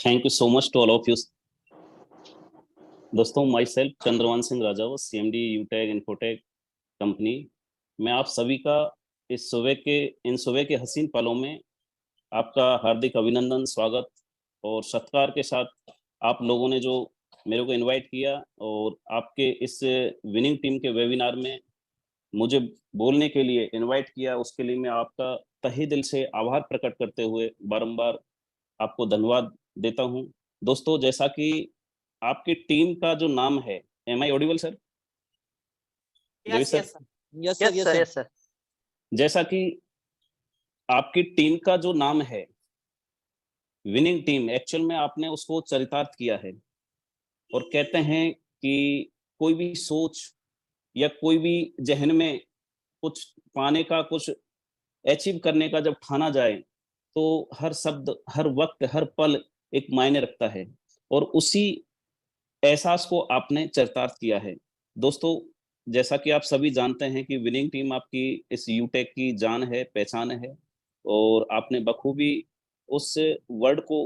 Thank you so much to all of you. दोस्तों, myself Chandravan Singh Rajawat, CMD Utech Infotech company. मैं आप सभी का इन सुबह के हसीन पलों में आपका हार्दिक अभिनंदन, स्वागत और सत्कार के साथ आप लोगों ने जो मेरे को इनवाइट किया और आपके इस विनिंग टीम के वेबिनार में मुझे बोलने के लिए इनवाइट किया, उसके लिए मैं आपका तहे दिल से आभार प्रकट करते हुए बारंबार आपको धन्यवाद देता हूं। दोस्तों, जैसा कि आपकी टीम का जो नाम है, am I audible sir? Yes sir, yes sir yes sir yes sir. जैसा कि आपकी टीम का जो नाम है विनिंग टीम, एक्चुअल में आपने उसको चरितार्थ किया है और कहते हैं कि कोई भी सोच या कोई भी जहन में कुछ पाने का, कुछ अचीव करने का जब ठाना जाए तो हर शब्द, हर वक्त, हर पल एक मायने रखता है और उसी एहसास को आपने चरितार्थ किया है। दोस्तों, जैसा कि आप सभी जानते हैं कि विनिंग टीम आपकी इस यूटेक की जान है, पहचान है और आपने बखूबी उस वर्ड को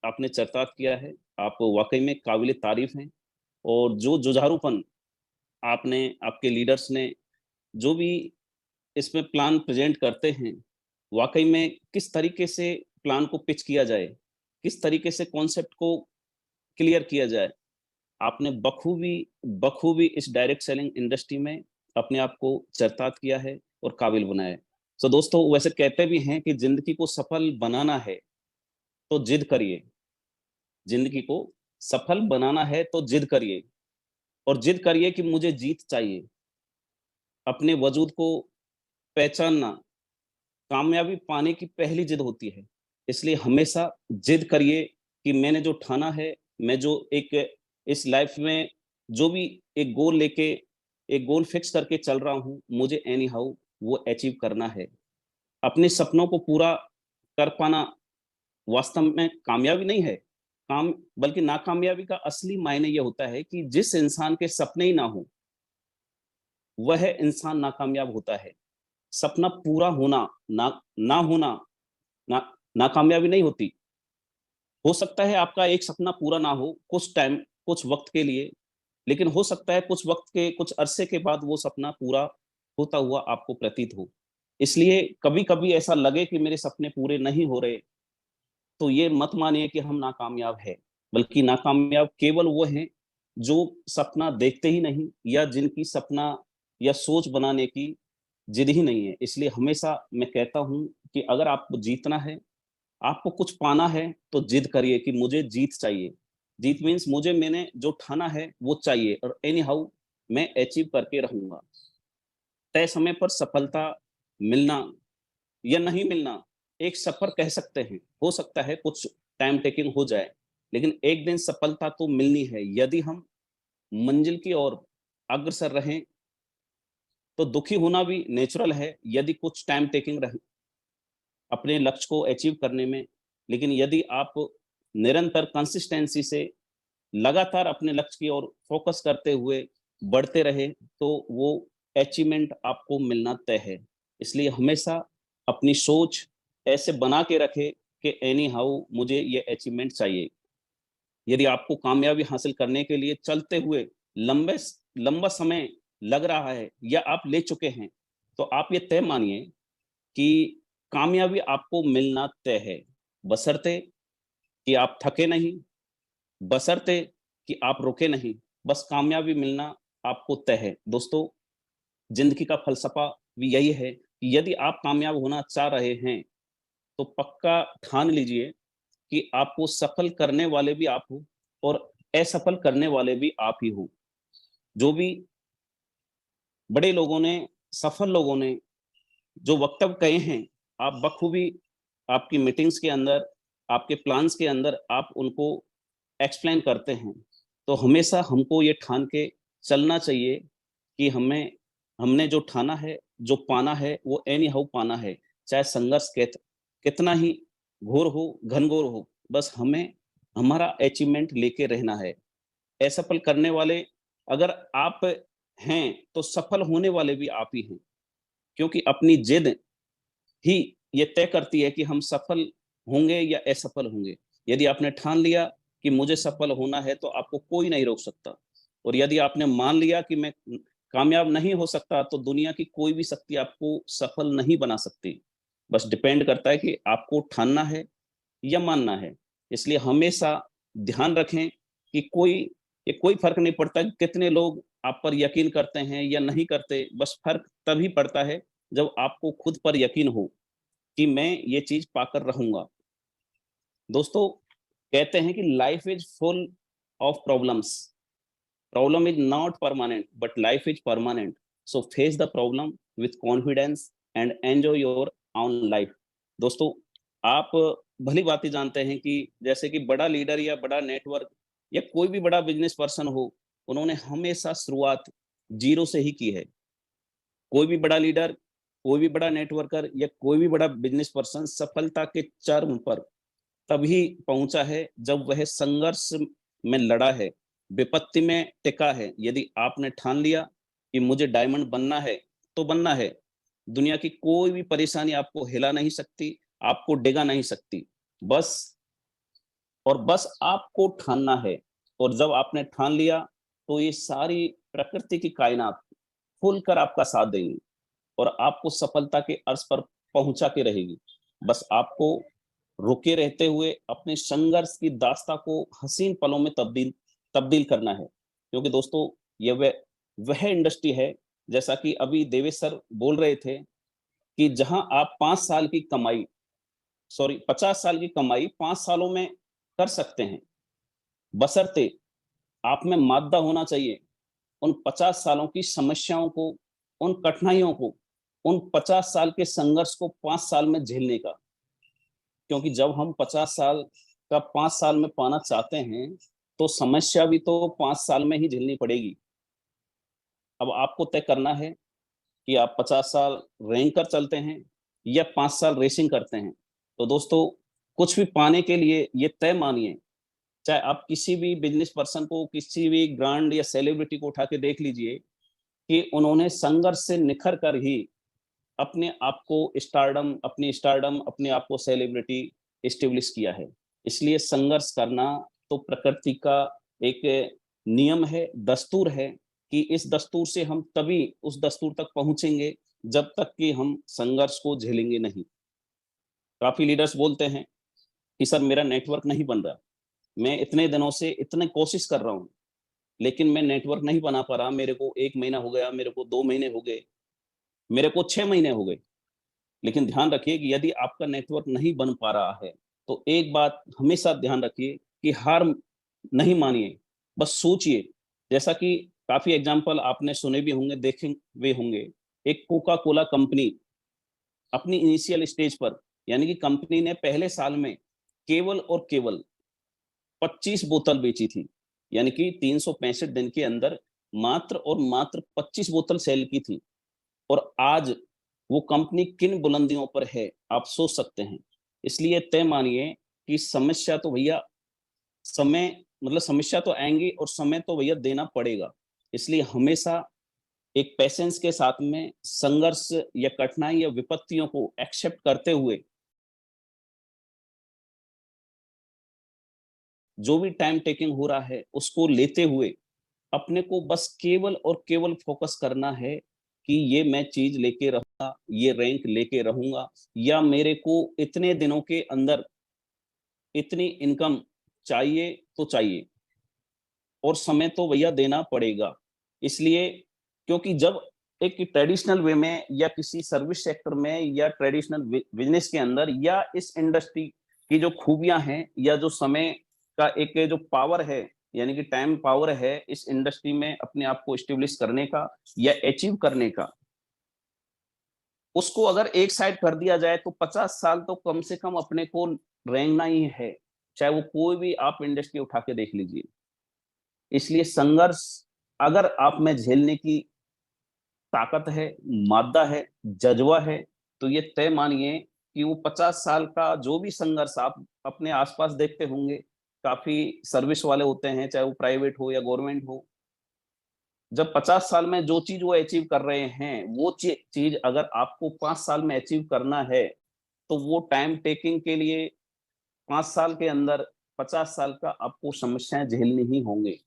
आपने चरितार्थ किया है। आप वाकई में काबिल तारीफ हैं और जो जुझारूपन आपने, आपके लीडर्स ने जो भी इसमें प्लान प्रेजेंट करते हैं, वाकई में किस तरीके से प्लान को पिच किया जाए, किस तरीके से कॉन्सेप्ट को क्लियर किया जाए, आपने बखूबी बखूबी इस डायरेक्ट सेलिंग इंडस्ट्री में अपने आप को चरितार्थ किया है और काबिल बनाया है। तो दोस्तों, वैसे कहते भी हैं कि जिंदगी को सफल बनाना है तो जिद करिए, जिंदगी को सफल बनाना है तो जिद करिए और जिद करिए कि मुझे जीत चाहिए। अपने वजूद को पहचानना कामयाबी पाने की पहली जिद होती है, इसलिए हमेशा जिद करिए कि मैंने जो ठाना है, मैं जो एक इस लाइफ में जो भी एक गोल लेके, एक गोल फिक्स करके चल रहा हूं, मुझे एनी हाउ वो अचीव करना है। अपने सपनों को पूरा कर पाना वास्तव में कामयाबी नहीं है, काम बल्कि नाकामयाबी का असली मायने ये होता है कि जिस इंसान के सपने ही ना हो, वह इंसान नाकामयाब होता है। सपना पूरा होना, ना होना ना नाकामयाबी नहीं होती। हो सकता है आपका एक सपना पूरा ना हो कुछ टाइम, कुछ वक्त के लिए, लेकिन हो सकता है कुछ वक्त के, कुछ अरसे के बाद वो सपना पूरा होता हुआ आपको प्रतीत हो। इसलिए कभी कभी ऐसा लगे कि मेरे सपने पूरे नहीं हो रहे, तो ये मत मानिए कि हम नाकामयाब हैं, बल्कि नाकामयाब केवल वो हैं जो सपना देखते ही नहीं या जिनकी सपना या सोच बनाने की जिद ही नहीं है। इसलिए हमेशा मैं कहता हूं कि अगर आपको जीतना है, आपको कुछ पाना है, तो जिद करिए कि मुझे जीत चाहिए। जीत मीन्स मुझे, मैंने जो ठाना है वो चाहिए और एनी हाउ मैं अचीव करके रहूंगा। तय समय पर सफलता मिलना या नहीं मिलना एक सफर कह सकते हैं। हो सकता है कुछ टाइम टेकिंग हो जाए, लेकिन एक दिन सफलता तो मिलनी है। यदि हम मंजिल की ओर अग्रसर रहें तो दुखी होना भी नेचुरल है यदि कुछ टाइम टेकिंग रहे अपने लक्ष्य को अचीव करने में। लेकिन यदि आप निरंतर कंसिस्टेंसी से लगातार अपने लक्ष्य की ओर फोकस करते हुए बढ़ते रहे, तो वो अचीवमेंट आपको मिलना तय है। इसलिए हमेशा अपनी सोच ऐसे बना के रखे कि एनी हाउ मुझे ये अचीवमेंट चाहिए। यदि आपको कामयाबी हासिल करने के लिए चलते हुए लंबे लंबा समय लग रहा है या आप ले चुके हैं, तो आप ये तय मानिए कि कामयाबी आपको मिलना तय है, बशर्ते कि आप थके नहीं, बशर्ते कि आप रुके नहीं। बस कामयाबी मिलना आपको तय है। दोस्तों, जिंदगी का फलसफा भी यही है कि यदि आप कामयाब होना चाह रहे हैं तो पक्का ठान लीजिए कि आपको सफल करने वाले भी आप हो और असफल करने वाले भी आप ही हो। जो भी बड़े लोगों ने, सफल लोगों ने जो वक्तव्य कहे हैं, आप बखूबी आपकी मीटिंग्स के अंदर, आपके प्लान्स के अंदर आप उनको एक्सप्लेन करते हैं। तो हमेशा हमको ये ठान के चलना चाहिए कि हमें, हमने जो ठाना है, जो पाना है, वो एनी हाउ पाना है। चाहे संघर्ष कितना ही घोर हो, घनघोर हो, बस हमें हमारा अचीवमेंट लेके रहना है। असफल करने वाले अगर आप हैं तो सफल होने वाले भी आप ही हैं, क्योंकि अपनी जिद ही ये तय करती है कि हम सफल होंगे या असफल होंगे। यदि आपने ठान लिया कि मुझे सफल होना है तो आपको कोई नहीं रोक सकता, और यदि आपने मान लिया कि मैं कामयाब नहीं हो सकता तो दुनिया की कोई भी शक्ति आपको सफल नहीं बना सकती। बस डिपेंड करता है कि आपको ठानना है या मानना है। इसलिए हमेशा ध्यान रखें कि ये कोई फ़र्क नहीं पड़ता कि कितने लोग आप पर यकीन करते हैं या नहीं करते, बस फ़र्क तभी पड़ता है जब आपको खुद पर यकीन हो कि मैं ये चीज़ पाकर रहूँगा। दोस्तों, कहते हैं कि life is full of problems, problem is not permanent but life is permanent, so face the problem with confidence and enjoy your own life. दोस्तों, आप भली भांति जानते हैं कि जैसे कि बड़ा लीडर या बड़ा नेटवर्क या कोई भी बड़ा बिज़नेस पर्सन हो, उन्होंने हमेशा शुरुआत ज़ीरो से ही की है। कोई भी बड़ा लीडर, कोई भी बड़ा नेटवर्कर या कोई भी बड़ा बिज़नेस पर्सन सफलता के चरम पर तभी पहुँचा है जब वह संघर्ष में लड़ा है, विपत्ति में टिका है। यदि आपने ठान लिया कि मुझे डायमंड बनना है, तो बनना है। दुनिया की कोई भी परेशानी आपको हिला नहीं सकती, आपको डिगा नहीं सकती। बस बस आपको ठानना है, और जब आपने ठान लिया, तो ये सारी प्रकृति की कायनात खुलकर आपका साथ देंगी और आपको सफलता के अर्श पर पहुँचा के रहेगी। बस आपको रुके रहते हुए अपने संघर्ष की दास्ता को हसीन पलों में तब्दील तब्दील करना है। क्योंकि दोस्तों, ये वह इंडस्ट्री है, जैसा कि अभी देवेश सर बोल रहे थे, कि जहां आप 5 साल की कमाई, सॉरी 50 साल की कमाई 5 सालों में कर सकते हैं, बशर्ते आप में मादा होना चाहिए उन 50 सालों की समस्याओं को, उन कठिनाइयों को, उन 50 साल के संघर्ष को 5 साल में झेलने का। क्योंकि जब हम 50 साल का 5 साल में पाना चाहते हैं, तो समस्या भी तो 5 साल में ही झेलनी पड़ेगी। अब आपको तय करना है कि आप 50 साल रेंग कर चलते हैं या 5 साल रेसिंग करते हैं। तो दोस्तों, कुछ भी पाने के लिए ये तय मानिए, चाहे आप किसी भी बिज़नेस पर्सन को, किसी भी ग्रांड या सेलिब्रिटी को उठा के देख लीजिए कि उन्होंने संघर्ष से निखर कर ही अपने आप को स्टारडम, अपने आप को सेलिब्रिटी एस्टेब्लिश किया है। इसलिए संघर्ष करना तो प्रकृति का एक नियम है, दस्तूर है, कि इस दस्तूर से हम तभी उस दस्तूर तक पहुँचेंगे जब तक कि हम संघर्ष को झेलेंगे नहीं। काफ़ी लीडर्स बोलते हैं कि सर मेरा नेटवर्क नहीं बन रहा, मैं इतने दिनों से इतने कोशिश कर रहा हूँ, लेकिन मैं नेटवर्क नहीं बना पा रहा, मेरे को 1 महीना हो गया, मेरे को 2 महीने हो गए, मेरे को 6 महीने हो गए। लेकिन ध्यान रखिए कि यदि आपका नेटवर्क नहीं बन पा रहा है, तो एक बात हमेशा ध्यान रखिए कि हार नहीं मानिए, बस सोचिए। जैसा कि काफ़ी एग्ज़ाम्पल आपने सुने भी होंगे, देखे हुए होंगे। एक कोका कोला कंपनी अपनी इनिशियल स्टेज पर, यानी कि कंपनी ने पहले साल में केवल और केवल 25 बोतल बेची थी। यानी कि 365 दिन के अंदर मात्र और मात्र 25 बोतल सेल की थी। और आज वो कंपनी किन बुलंदियों पर है, आप सोच सकते हैं। इसलिए तय मानिए कि समस्या तो भैया समय मतलब समस्या तो आएँगी और समय तो भैया देना पड़ेगा। इसलिए हमेशा एक पेशेंस के साथ में संघर्ष या कठिनाई या विपत्तियों को एक्सेप्ट करते हुए, जो भी टाइम टेकिंग हो रहा है, उसको लेते हुए अपने को बस केवल और केवल फ़ोकस करना है कि ये मैं चीज़ लेके रहूँगा, ये रैंक लेके रहूँगा, या मेरे को इतने दिनों के अंदर इतनी इनकम चाहिए तो चाहिए, और समय तो भैया देना पड़ेगा। इसलिए, क्योंकि जब एक ट्रेडिशनल वे में या किसी सर्विस सेक्टर में या ट्रेडिशनल बिज़नेस के अंदर या इस इंडस्ट्री की जो खूबियाँ हैं या जो समय का एक जो पावर है, यानी कि टाइम पावर है इस इंडस्ट्री में अपने आप को एस्टेब्लिश करने का या अचीव करने का, उसको अगर एक साइड कर दिया जाए तो 50 साल तो कम से कम अपने को रेंगना ही है। चाहे वो कोई भी आप इंडस्ट्री उठा के देख लीजिए। इसलिए संघर्ष अगर आप में झेलने की ताकत है, मादा है, जज़्बा है, तो ये तय मानिए कि वो 50 साल का जो भी संघर्ष आप अपने आस-पास देखते होंगे, काफ़ी सर्विस वाले होते हैं, चाहे वो प्राइवेट हो या गवर्नमेंट हो। जब 50 साल में जो चीज़ वो अचीव कर रहे हैं, वो चीज़ अगर आपको 5 साल में अचीव करना है, तो वो टाइम टेकिंग के लिए 5 साल के अंदर 50 साल का आपको समस्याएं झेलनी ही होंगी।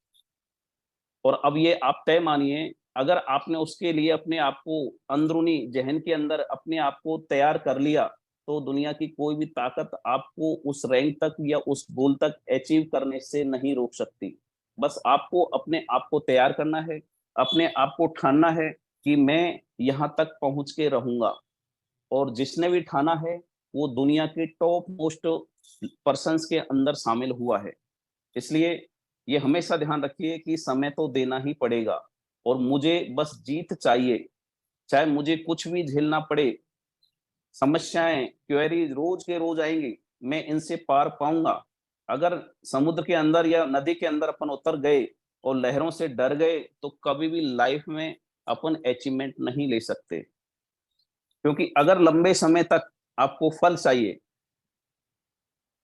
और अब ये आप तय मानिए, अगर आपने उसके लिए अपने आप को अंदरूनी ज़हन के अंदर अपने आप को तैयार कर लिया, तो दुनिया की कोई भी ताकत आपको उस रैंक तक या उस गोल तक अचीव करने से नहीं रोक सकती। बस आपको अपने आप को तैयार करना है, अपने आप को ठानना है कि मैं यहाँ तक पहुँच के रहूँगा। और जिसने भी ठाना है, वो दुनिया के टॉप मोस्ट पर्सन्स के अंदर शामिल हुआ है। इसलिए ये हमेशा ध्यान रखिए कि समय तो देना ही पड़ेगा और मुझे बस जीत चाहिए, चाहे मुझे कुछ भी झेलना पड़े। समस्याएँ, क्वेरीज़ रोज़ के रोज़ आएँगी, मैं इनसे पार पाऊँगा। अगर समुद्र के अंदर या नदी के अंदर अपन उतर गए और लहरों से डर गए, तो कभी भी लाइफ़ में अपन अचीवमेंट नहीं ले सकते। क्योंकि अगर लंबे समय तक आपको फल चाहिए,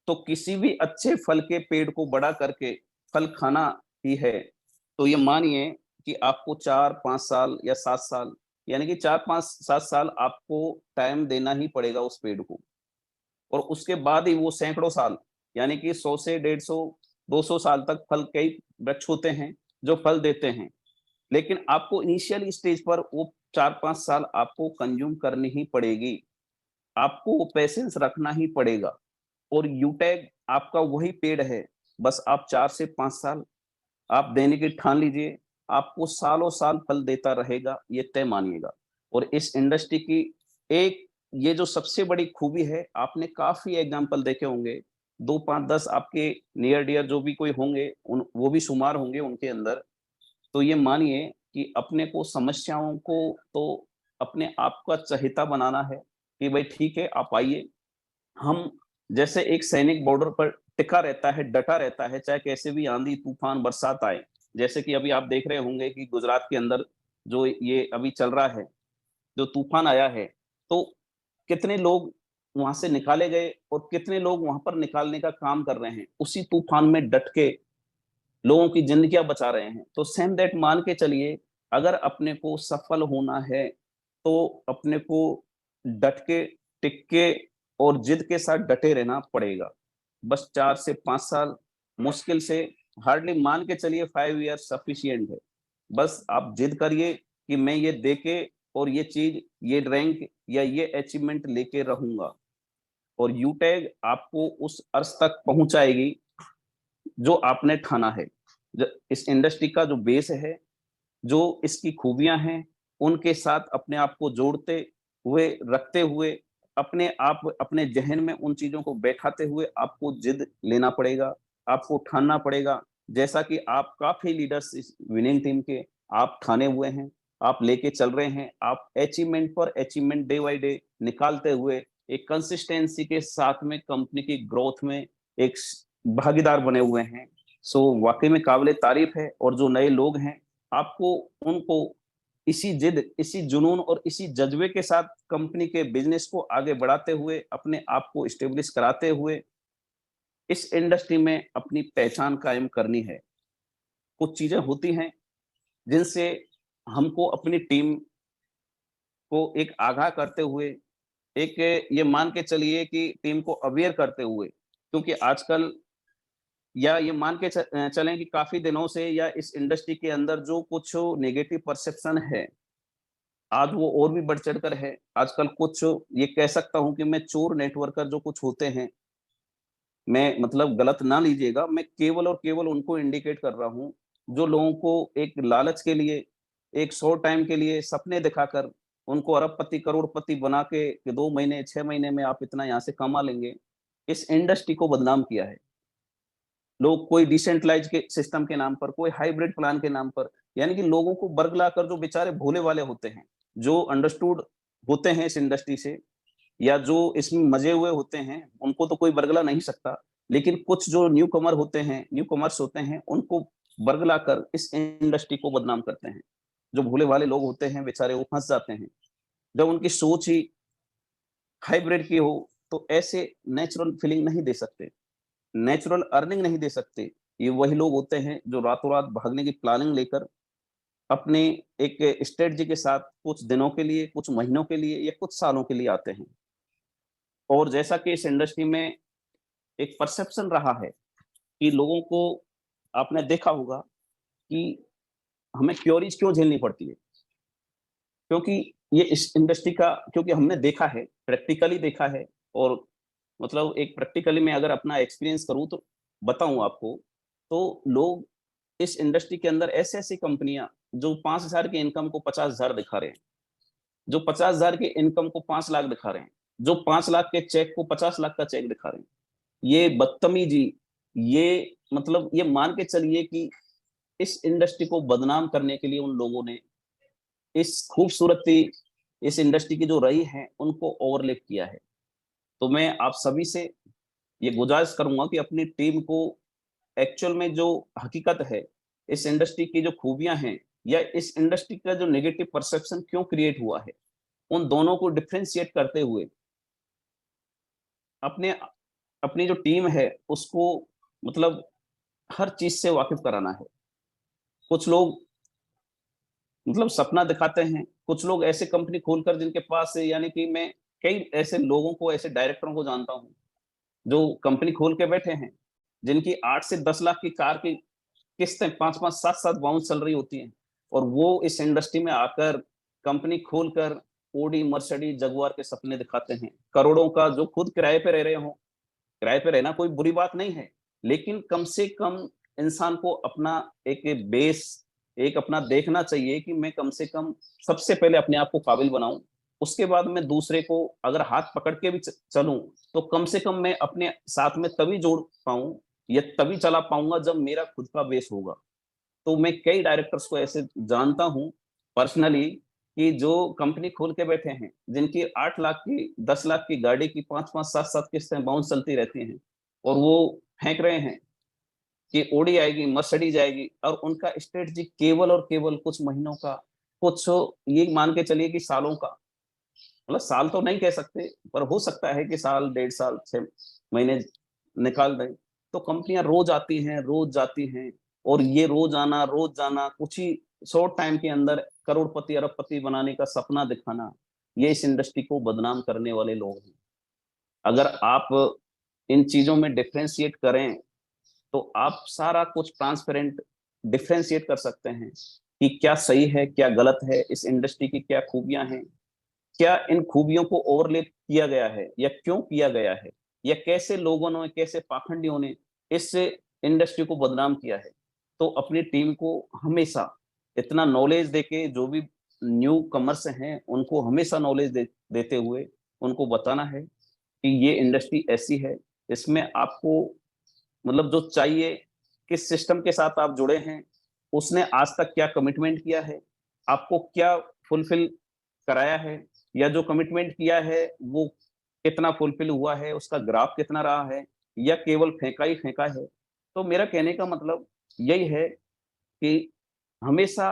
तो किसी भी अच्छे फल के पेड़ को बड़ा करके फल खाना ही है। तो ये मानिए कि आपको 4-5 साल या 7 साल, यानी कि 4-5-7 साल आपको टाइम देना ही पड़ेगा उस पेड़ को। और उसके बाद ही वो सैकड़ों साल, यानी कि 100 से 150, 200 साल तक फल, कई वृक्ष होते हैं जो फल देते हैं। लेकिन आपको इनिशियल स्टेज पर वो 4-5 साल आपको कंज़्यूम करनी ही पड़ेगी। आपको वो पेशेंस रखना ही पड़ेगा। और यूटैग आपका वही पेड़ है, बस आप 4 से 5 साल आप देने की ठान लीजिए, आपको सालों-साल फल देता रहेगा, ये तय मानिएगा। और इस इंडस्ट्री की एक ये जो सबसे बड़ी खूबी है, आपने काफ़ी एग्ज़ाम्पल देखे होंगे, 2, 5, 10 आपके नियर डियर जो भी कोई होंगे, उन वो भी शुमार होंगे उनके अंदर। तो ये मानिए कि अपने को समस्याओं को तो अपने आप का चहेता बनाना है कि भाई ठीक है, आप आइए। हम जैसे एक सैनिक बॉर्डर पर टिका रहता है, डटा रहता है, चाहे कैसे भी आंधी, तूफान, बरसात आए। जैसे कि अभी आप देख रहे होंगे कि गुजरात के अंदर जो ये अभी चल रहा है, जो तूफान आया है, तो कितने लोग वहाँ से निकाले गए और कितने लोग वहाँ पर निकालने का काम कर रहे हैं। उसी तूफान में डट के लोगों की ज़िंदगियाँ बचा रहे हैं। तो सेम दैट मान के चलिए, अगर अपने को सफल होना है, तो अपने को डट के, टिक के और ज़िद के साथ डटे रहना पड़ेगा। बस 4 से 5 साल, मुश्किल से हार्डली मान के चलिए 5 ईयर्स सफिशिएंट है। बस आप ज़िद करिए कि मैं ये देके और ये चीज़, ये रैंक या ये अचीवमेंट लेके रहूँगा। और यूटैग आपको उस अर्श तक पहुँचाएगी जो आपने ठाना है। इस इंडस्ट्री का जो बेस है, जो इसकी खूबियाँ हैं, उनके साथ अपने आप को जोड़ते हुए, रखते हुए, अपने आप अपने ज़हन में उन चीज़ों को बैठाते हुए आपको ज़िद लेना पड़ेगा, आपको ठानना पड़ेगा। जैसा कि आप काफ़ी लीडर्स इस विनिंग टीम के आप ठाने हुए हैं, आप लेके चल रहे हैं, आप अचीवमेंट पर अचीवमेंट डे बाय डे निकालते हुए एक कंसिस्टेंसी के साथ में कंपनी की ग्रोथ में एक भागीदार बने हुए हैं। सो वाक़ई में काबिले तारीफ़ है। और जो नए लोग हैं, आपको उनको इसी जिद, इसी जुनून और इसी जज़्बे के साथ कंपनी के बिज़नेस को आगे बढ़ाते हुए, अपने आप को एस्टेब्लिश कराते हुए, इस इंडस्ट्री में अपनी पहचान कायम करनी है। कुछ चीज़ें होती हैं, जिनसे हमको अपनी टीम को एक आगाह करते हुए, एक ये मान के चलिए कि टीम को अवेयर करते हुए, क्योंकि आजकल या ये मान के चलें कि काफ़ी दिनों से या इस इंडस्ट्री के अंदर जो कुछ नेगेटिव परसेप्शन है, आज वो और भी बढ़ चढ़कर है। आजकल कुछ ये कह सकता हूँ कि मैं चोर नेटवर्कर जो कुछ होते हैं, मैं मतलब गलत ना लीजिएगा, मैं केवल और केवल उनको इंडिकेट कर रहा हूँ, जो लोगों को एक लालच के लिए, एक शॉर्ट टाइम के लिए सपने दिखाकर उनको अरबपति, करोड़पति बना के कि 2 महीने, 6 महीने में आप इतना यहाँ से कमा लेंगे, इस इंडस्ट्री को बदनाम किया है। लोग कोई डिसेंट्रलाइज़ के सिस्टम के नाम पर, कोई हाइब्रिड प्लान के नाम पर, यानी कि लोगों को बरगलाकर, जो बेचारे भोले वाले होते हैं, जो अंडरस्टूड होते हैं इस इंडस्ट्री से या जो इसमें मजे हुए होते हैं, उनको तो कोई बरगला नहीं सकता। लेकिन कुछ जो न्यू कमर होते हैं, न्यू कमर्स होते हैं, उनको बरगलाकर इस इंडस्ट्री को बदनाम करते हैं। जो भोले भाले लोग होते हैं, बेचारे वो फँस जाते हैं। जब उनकी सोच ही हाइब्रिड की हो, तो ऐसे नेचुरल फीलिंग नहीं दे सकते। नेचुरल अर्निंग नहीं दे सकते। ये वही लोग होते हैं जो रातों-रात भागने की प्लानिंग लेकर अपने एक स्ट्रैटेजी के साथ कुछ दिनों के लिए, कुछ महीनों के लिए या कुछ सालों के लिए आते हैं। और जैसा कि इस इंडस्ट्री में एक परसेप्शन रहा है कि लोगों को आपने देखा होगा कि हमें क्योरीज क्यों झेलनी पड़ती है, क्योंकि ये इस इंडस्ट्री का, क्योंकि हमने देखा है, प्रैक्टिकली देखा है। और मतलब एक प्रैक्टिकली मैं अगर अपना एक्सपीरियंस करूं तो बताऊं आपको, तो लोग इस इंडस्ट्री के अंदर ऐसे ऐसी कंपनियां जो 5,000 की इनकम को 50,000 दिखा रहे हैं, जो 50,000 की इनकम को 5 लाख दिखा रहे हैं, जो 5 लाख के चेक को 50 लाख का चेक दिखा रहे हैं। ये बदतमीजी, ये मतलब ये मान के चलिए कि इस इंडस्ट्री को बदनाम करने के लिए उन लोगों ने इस खूबसूरती, इस इंडस्ट्री की जो रही है उनको ओवरलेप किया है। तो मैं आप सभी से ये गुजारिश करूंगा कि अपनी टीम को एक्चुअल में जो हकीकत है, इस इंडस्ट्री की जो खूबियां हैं, या इस इंडस्ट्री का जो नेगेटिव परसेप्शन क्यों क्रिएट हुआ है, उन दोनों को डिफरेंशिएट करते हुए अपने अपनी जो टीम है उसको मतलब हर चीज से वाकिफ कराना है। कुछ लोग मतलब सपना दिखाते हैं, कुछ लोग ऐसे कंपनी खोलकर जिनके पास से, यानी कि मैं कई ऐसे लोगों को, ऐसे डायरेक्टरों को जानता हूं जो कंपनी खोल के बैठे हैं, जिनकी 8 से 10 लाख की कार की किस्तें 5-5 7-7 बाउंस चल रही होती हैं, और वो इस इंडस्ट्री में आकर कंपनी खोलकर ओडी मर्सिडीज जगुआर के सपने दिखाते हैं, करोड़ों का, जो खुद किराए पे रह रहे हो। किराए पे रहना कोई बुरी बात नहीं है, लेकिन कम से कम इंसान को अपना एक बेस, एक अपना देखना चाहिए कि मैं कम से कम सबसे पहले अपने आप को काबिल बनाऊं, उसके बाद मैं दूसरे को अगर हाथ पकड़ के भी चलूं, तो कम से कम मैं अपने साथ में तभी जोड़ पाऊं या तभी चला पाऊंगा जब मेरा खुद का बेस होगा। तो मैं कई डायरेक्टर्स को ऐसे जानता हूं पर्सनली, कि जो कंपनी खोल के बैठे हैं, जिनकी 8 लाख की 10 लाख की गाड़ी की 5-5 7-7 किस्तें बाउंस चलती रहती हैं, और वो फेंक रहे हैं कि ओडी आएगी, मर्सिडीज आएगी, और उनका स्ट्रेटजी केवल और केवल कुछ महीनों का, कुछ ये मान के चलिए कि सालों का, मतलब साल तो नहीं कह सकते, पर हो सकता है कि साल, 1.5 साल, 6 महीने निकाल दें। तो कंपनियां रोज आती हैं, रोज जाती हैं, और ये रोज आना, रोज जाना, कुछ ही शॉर्ट टाइम के अंदर करोड़पति अरबपति बनाने का सपना दिखाना, ये इस इंडस्ट्री को बदनाम करने वाले लोग हैं। अगर आप इन चीजों में डिफ्रेंशिएट करें, तो आप सारा कुछ ट्रांसपेरेंट डिफ्रेंशिएट कर सकते हैं कि क्या सही है, क्या गलत है, इस इंडस्ट्री की क्या खूबियां हैं, क्या इन खूबियों को ओवरलेप किया गया है या क्यों किया गया है, या कैसे लोगों ने, कैसे पाखंडियों ने इस इंडस्ट्री को बदनाम किया है। तो अपनी टीम को हमेशा इतना नॉलेज देके, जो भी न्यू कमर्स हैं उनको हमेशा नॉलेज देते हुए उनको बताना है कि ये इंडस्ट्री ऐसी है, इसमें आपको मतलब जो चाहिए, किस सिस्टम के साथ आप जुड़े हैं, उसने आज तक क्या कमिटमेंट किया है, आपको क्या फुलफिल कराया है, या जो कमिटमेंट किया है वो कितना फुलफिल हुआ है, उसका ग्राफ कितना रहा है, या केवल फेंका ही फेंका है। तो मेरा कहने का मतलब यही है कि हमेशा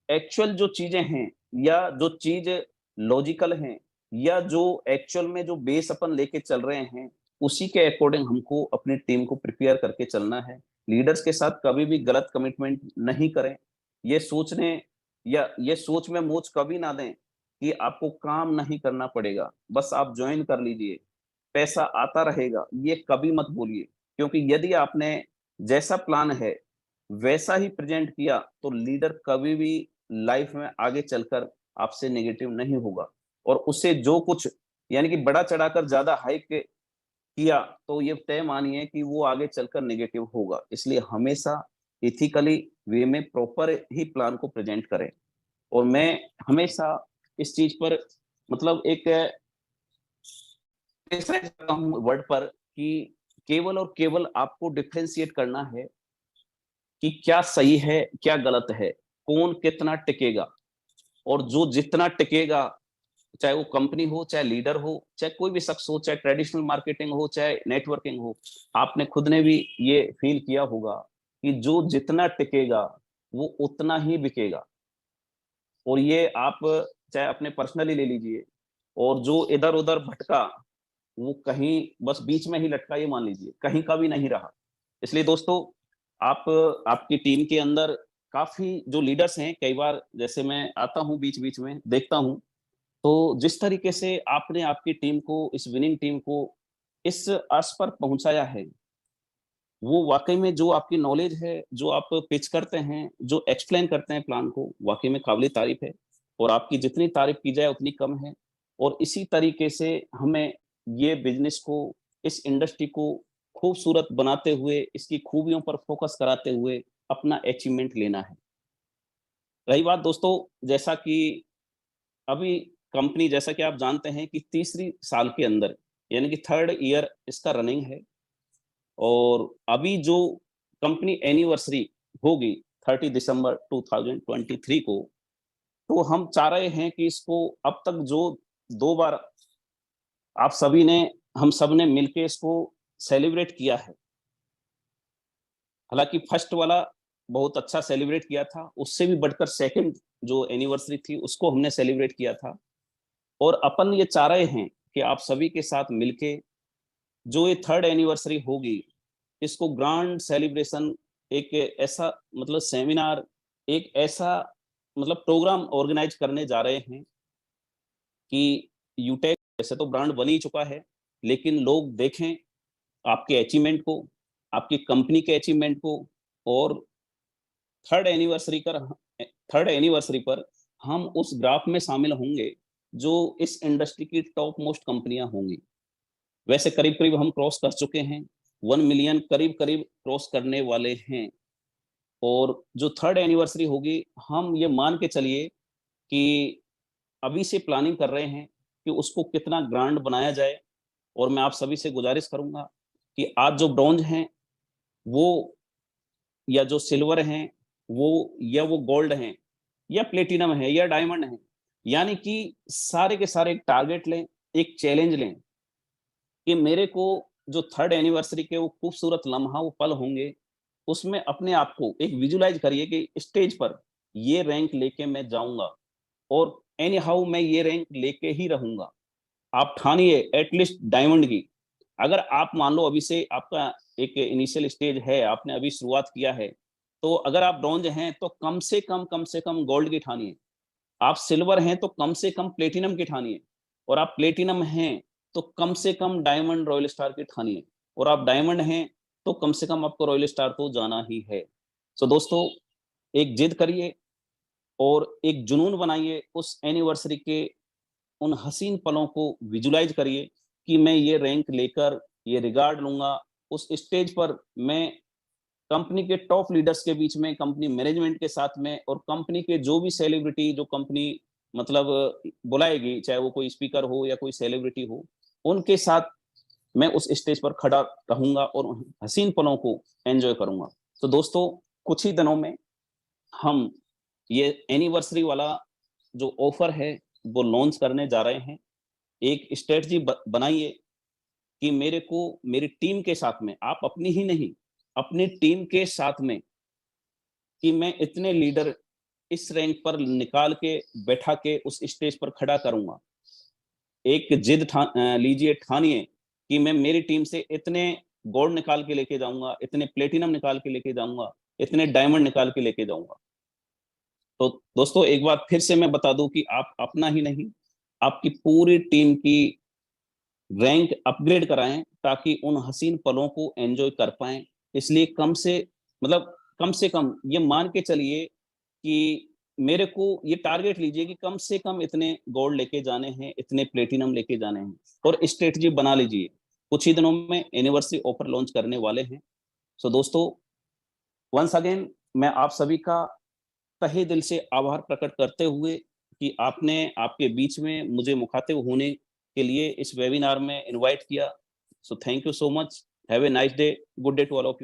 एक्चुअल जो चीजें हैं, या जो चीज लॉजिकल हैं, या जो एक्चुअल में जो बेस अपन लेके चल रहे हैं, उसी के अकॉर्डिंग हमको अपनी टीम को प्रिपेयर करके चलना है। लीडर्स के साथ कभी भी गलत कमिटमेंट नहीं करें, ये सोचने या ये सोच में मोच कभी ना दें कि आपको काम नहीं करना पड़ेगा, बस आप ज्वाइन कर लीजिए, पैसा आता रहेगा, ये कभी मत बोलिए। क्योंकि यदि आपने जैसा प्लान है वैसा ही प्रेजेंट किया, तो लीडर कभी भी लाइफ में आगे चलकर आपसे नेगेटिव नहीं होगा। और उससे जो कुछ, यानी कि बड़ा चढ़ाकर ज्यादा हाइप किया, तो ये तय मानिए कि वो आगे चलकर नेगेटिव होगा। इसलिए हमेशा इथिकली वे में प्रॉपर ही प्लान को प्रेजेंट करें। और मैं हमेशा इस चीज पर मतलब एक वर्ड पर, कि केवल और केवल आपको डिफरेंशिएट करना है कि क्या सही है, क्या गलत है, कौन कितना टिकेगा। और जो जितना टिकेगा, चाहे वो कंपनी हो, चाहे लीडर हो, चाहे कोई भी शख्स हो, चाहे ट्रेडिशनल मार्केटिंग हो, चाहे नेटवर्किंग हो, आपने खुद ने भी ये फील किया होगा कि जो जितना टिकेगा वो उतना ही बिकेगा। और ये आप चाहे अपने पर्सनली ले लीजिए, और जो इधर उधर भटका वो कहीं बस बीच में ही लटका, ये मान लीजिए कहीं का भी नहीं रहा। इसलिए दोस्तों, आप आपकी टीम के अंदर काफी जो लीडर्स हैं, कई बार जैसे मैं आता हूं बीच बीच में देखता हूं, तो जिस तरीके से आपने आपकी टीम को, इस विनिंग टीम को इस अर्श पर पहुंचाया है, वो वाकई में जो आपकी नॉलेज है, जो आप पिच करते हैं, जो एक्सप्लेन करते हैं प्लान को, वाकई में काबिल तारीफ है। और आपकी जितनी तारीफ की जाए उतनी कम है। और इसी तरीके से हमें ये बिजनेस को, इस इंडस्ट्री को खूबसूरत बनाते हुए, इसकी खूबियों पर फोकस कराते हुए अपना अचीवमेंट लेना है। रही बात दोस्तों, जैसा कि अभी कंपनी, जैसा कि आप जानते हैं कि तीसरी साल के अंदर, यानी कि थर्ड ईयर इसका रनिंग है। और अभी जो कंपनी एनिवर्सरी होगी 30 दिसंबर 2023 को, तो हम चाह रहे हैं कि इसको अब तक जो 2 बार आप सभी ने, हम सब ने मिलके इसको सेलिब्रेट किया है। हालाँकि फर्स्ट वाला बहुत अच्छा सेलिब्रेट किया था, उससे भी बढ़कर सेकंड जो एनिवर्सरी थी उसको हमने सेलिब्रेट किया था। और अपन ये चाह रहे हैं कि आप सभी के साथ मिलके जो ये थर्ड एनिवर्सरी होगी, इसको ग्रांड सेलिब्रेशन, एक ऐसा मतलब सेमिनार, एक ऐसा मतलब प्रोग्राम ऑर्गेनाइज करने जा रहे हैं कि यूटेक वैसे तो ब्रांड बन ही चुका है, लेकिन लोग देखें आपके अचीवमेंट को, आपकी कंपनी के अचीवमेंट को। और थर्ड एनिवर्सरी कर थर्ड एनिवर्सरी पर हम उस ग्राफ में शामिल होंगे जो इस इंडस्ट्री की टॉप मोस्ट कंपनियां होंगी। वैसे करीब-करीब हम क्रॉस कर चुके हैं, 1 मिलियन करीब-करीब क्रॉस करने वाले हैं। और जो थर्ड एनिवर्सरी होगी, हम ये मान के चलिए कि अभी से प्लानिंग कर रहे हैं कि उसको कितना ग्रांड बनाया जाए। और मैं आप सभी से गुज़ारिश करूँगा कि आज जो ब्रॉन्ज हैं, वो या जो सिल्वर हैं, वो या वो गोल्ड हैं, या प्लेटिनम है, या डायमंड है, यानी कि सारे के सारे एक टारगेट लें, एक चैलेंज लें कि मेरे को जो थर्ड एनिवर्सरी के वो खूबसूरत लम्हा, वो पल होंगे, उसमें अपने आप को एक विजुअलाइज़ करिए कि स्टेज पर ये रैंक लेके मैं जाऊँगा और एनी हाउ मैं ये रैंक लेके ही रहूँगा। आप ठानिए एटलीस्ट डायमंड की। अगर आप मान लो अभी से आपका एक इनिशियल स्टेज है, आपने अभी शुरुआत किया है, तो अगर आप ब्रॉन्ज हैं तो कम से कम गोल्ड की ठानिए। आप सिल्वर हैं तो कम से कम प्लेटिनम की ठानिए। और आप प्लेटिनम हैं तो कम से कम डायमंड रॉयल स्टार की ठानिए। और आप डायमंड हैं तो कम से कम आपको रॉयल स्टार तो जाना ही है। सो दोस्तों, एक जिद करिए और एक जुनून बनाइए, उस एनिवर्सरी के उन हसीन पलों को विजुलाइज करिए कि मैं ये रैंक लेकर ये रिगार्ड लूँगा। उस स्टेज पर मैं कंपनी के टॉप लीडर्स के बीच में, कंपनी मैनेजमेंट के साथ में, और कंपनी के जो भी सेलिब्रिटी जो कंपनी मतलब बुलाएगी, चाहे वो कोई स्पीकर हो या कोई सेलिब्रिटी हो, उनके साथ मैं उस स्टेज पर खड़ा रहूँगा और उन हसीन पलों को एन्जॉय करूँगा। तो दोस्तों, कुछ ही दिनों में हम ये एनिवर्सरी वाला जो ऑफर है, वो लॉन्च करने जा रहे हैं। एक स्ट्रैटेजी बनाइए कि मेरे को मेरी टीम के साथ में, आप अपनी ही नहीं, अपनी टीम के साथ में, कि मैं इतने लीडर इस रैंक पर निकाल के बैठा के उस स्टेज पर खड़ा करूँगा। एक जिद लीजिए, ठानिए कि मैं मेरी टीम से इतने गोल्ड निकाल के लेके जाऊँगा, इतने प्लेटिनम निकाल के लेके जाऊँगा, इतने डायमंड निकाल के लेके जाऊँगा। तो दोस्तों, एक बात फिर से मैं बता दूँ कि आप अपना ही नहीं, आपकी पूरी टीम की रैंक अपग्रेड कराएँ ताकि उन हसीन पलों को एन्जॉय कर पाएँ। इसलिए कम से कम ये मान के चलिए कि मेरे को ये टारगेट लीजिए कि कम से कम इतने गोल्ड लेके जाने हैं, इतने प्लेटिनम लेके जाने हैं, और स्ट्रैटेजी बना लीजिए। कुछ ही दिनों में एनिवर्सरी ऑफर लॉन्च करने वाले हैं। सो दोस्तों, वंस अगेन मैं आप सभी का तहे दिल से आभार प्रकट करते हुए कि आपने आपके बीच में मुझे मुखातिब होने के लिए इस वेबिनार में इनवाइट किया। So thank you so much. Have a nice day. Good day to all of you.